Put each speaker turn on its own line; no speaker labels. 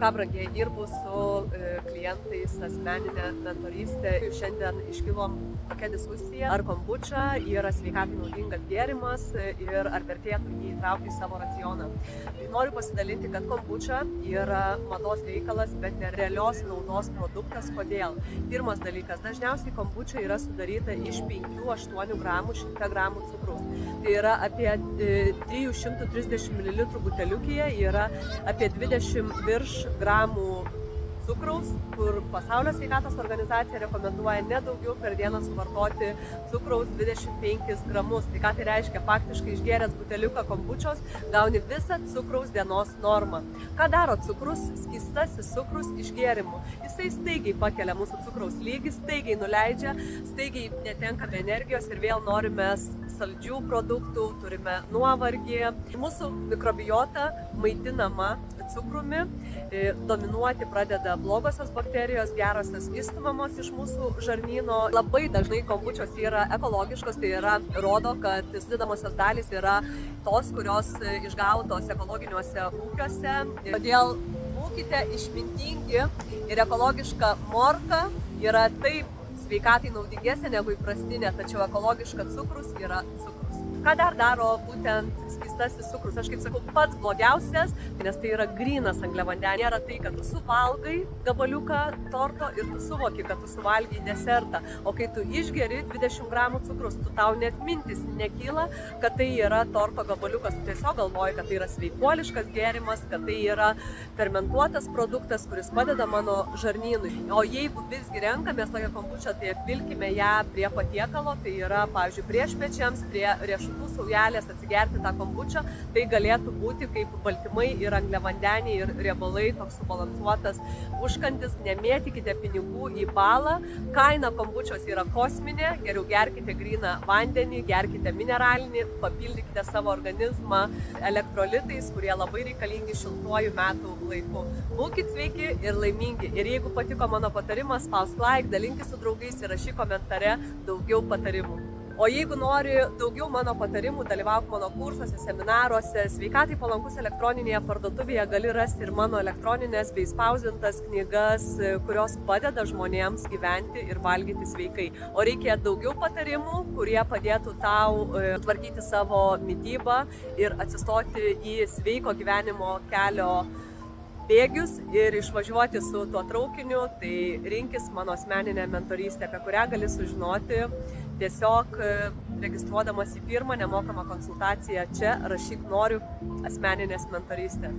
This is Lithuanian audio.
ką brangiai dirbu su klientais asmeninė mentorystė. Šiandien iškilom tokia diskusija, ar kombuča yra sveikatai naudingas gėrimas ir ar vertėtų jį įtraukti į savo racioną. Tai noriu pasidalinti, kad kombuča yra mados reikalas, bet ne realios naudos produktas. Kodėl? Pirmas dalykas, dažniausiai kombuča yra sudaryta iš 5-8 gramų 100 gramų cukraus. Tai yra apie 330 ml buteliukėje yra apie 20 virš gramų cukraus, kur Pasaulio sveikatos organizacija rekomenduoja nedaugiau per dieną suvartoti cukraus 25 gramus. Tai ką tai reiškia? Faktiškai išgėręs buteliuką kombučos gauni visą cukraus dienos normą. Ką daro cukrus? Skystasis cukrus iš gėrimų. Jisai staigiai pakelia mūsų cukraus lygį, staigiai nuleidžia, staigiai netenkame energijos ir vėl norime saldžių produktų, turime nuovargį. Mūsų mikrobiota maitinama cukrumi, dominuoti pradeda blogosios bakterijos, gerosios išstumamos iš mūsų žarnyno. Labai dažnai kombučios yra ekologiškos, tai yra rodo, kad sudedamosios dalys yra tos, kurios išgautos ekologiniuose ūkiuose. Todėl būkite išmintingi ir ekologiška morka yra taip sveikatai naudingesnė negu įprastinė, tačiau ekologiškas cukrus yra cukrus. Ką dar daro būtent skystasis cukrus? Aš kaip sakau, pats blogiausias, nes tai yra grynas angliavandenis. Nėra tai, kad tu suvalgai gabaliuką torto ir tu suvoki, kad tu suvalgai desertą. O kai tu išgeri 20 gramų cukrus, tu tau net mintis nekyla, kad tai yra torto gabaliukas. Tu tiesiog galvoji, kad tai yra sveikuoliškas gėrimas, kad tai yra fermentuotas produktas, kuris padeda mano žarnynui. O jeigu visgi renkamės tokią kombučą, tai apvilkime ją prie patiekalo, tai yra, pavyzdžiui, priešpiečiams, prie riešutų saujelės atsigerti tą kombučą, tai galėtų būti kaip baltymai ir angliavandeniai ir riebalai, toks subalansuotas užkandis. Nemėtykite pinigų į balą, kaina kombučios yra kosminė, geriau gerkite gryną vandenį, gerkite mineralinį, papildykite savo organizmą elektrolitais, kurie labai reikalingi šiltuoju metų laiku. Būkit sveiki ir laimingi. Ir jeigu patiko mano patarimas, spausk like, dalinkis su draugais ir rašyk komentare daugiau patarimų. O jeigu nori daugiau mano patarimų, dalyvauk mano kursuose, seminaruose. Sveikatai palankus elektroninėje parduotuvėje gali rasti ir mano elektroninės bei spausdintas knygas, kurios padeda žmonėms gyventi ir valgyti sveikai. O reikia daugiau patarimų, kurie padėtų tau tvarkyti savo mitybą ir atsistoti į sveiko gyvenimo kelio bėgius ir išvažiuoti su tuo traukiniu. Tai rinkis mano asmeninę mentorystę, apie kurią gali sužinoti tiesiog registruodamas į pirmą nemokamą konsultaciją. Čia rašyk noriu asmeninės mentorystės.